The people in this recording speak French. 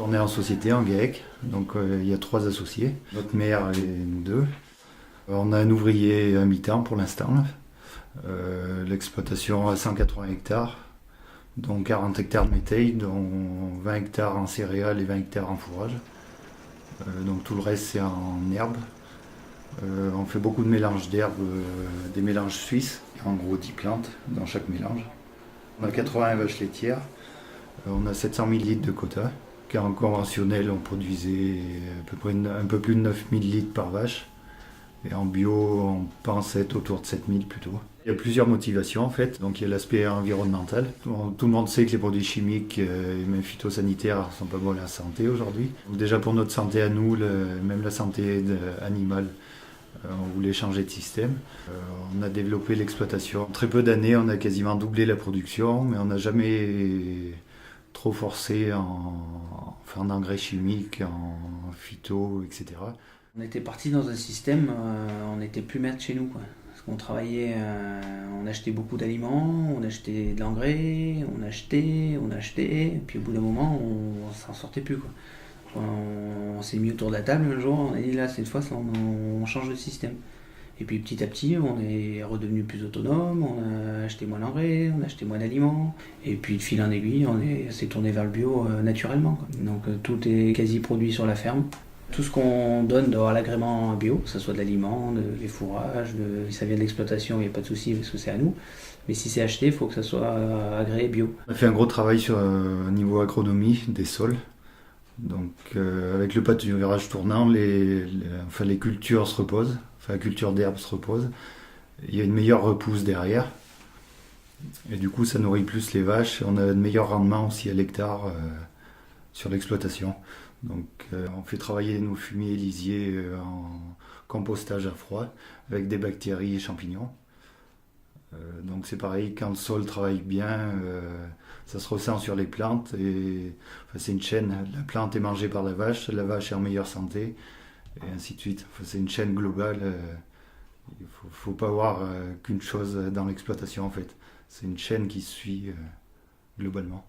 On est en société, en GAEC, donc il y a 3 associés, notre maire et nous 2. On a un ouvrier à mi-temps pour l'instant. L'exploitation a 180 hectares, dont 40 hectares de métail, dont 20 hectares en céréales et 20 hectares en fourrage. Donc tout le reste c'est en herbe. On fait beaucoup de mélanges d'herbes, des mélanges suisses, en gros 10 plantes dans chaque mélange. On a 80 vaches laitières, on a 700 000 litres de quota. Car en conventionnel, on produisait à peu près un peu plus de 9 000 litres par vache. Et en bio, on pense être autour de 7 000 plutôt. Il y a plusieurs motivations en fait. Donc il y a l'aspect environnemental. Tout le monde sait que les produits chimiques et même phytosanitaires ne sont pas bons à la santé aujourd'hui. Donc déjà pour notre santé à nous, même la santé animale, on voulait changer de système. On a développé l'exploitation. En très peu d'années, on a quasiment doublé la production, mais on n'a jamais trop forcé en engrais chimiques, en phyto, etc. On était parti dans un système, on n'était plus maître chez nous, quoi. Parce qu'on travaillait, on achetait beaucoup d'aliments, on achetait de l'engrais, et puis au bout d'un moment, on s'en sortait plus, quoi. On s'est mis autour de la table un jour, on a dit là, cette fois, on change de système. Et puis petit à petit, on est redevenu plus autonome, on a acheté moins d'engrais, on a acheté moins d'aliments. Et puis de fil en aiguille, on s'est tourné vers le bio naturellement, quoi. Donc tout est quasi produit sur la ferme. Tout ce qu'on donne doit avoir l'agrément bio, que ce soit de l'aliment, des fourrages, ça vient de l'exploitation, il n'y a pas de souci parce que c'est à nous. Mais si c'est acheté, il faut que ça soit agréé bio. On a fait un gros travail sur niveau agronomie des sols. Donc avec le pâturage tournant, les cultures se reposent, la culture d'herbe se repose. Il y a une meilleure repousse derrière. Et du coup, ça nourrit plus les vaches. On a de meilleurs rendements aussi à l'hectare sur l'exploitation. Donc on fait travailler nos fumiers lisiers en compostage à froid avec des bactéries et champignons. Donc c'est pareil, quand le sol travaille bien, ça se ressent sur les plantes. C'est une chaîne, la plante est mangée par la vache est en meilleure santé, et ainsi de suite. C'est une chaîne globale. Il ne faut pas voir qu'une chose dans l'exploitation en fait. C'est une chaîne qui se suit globalement.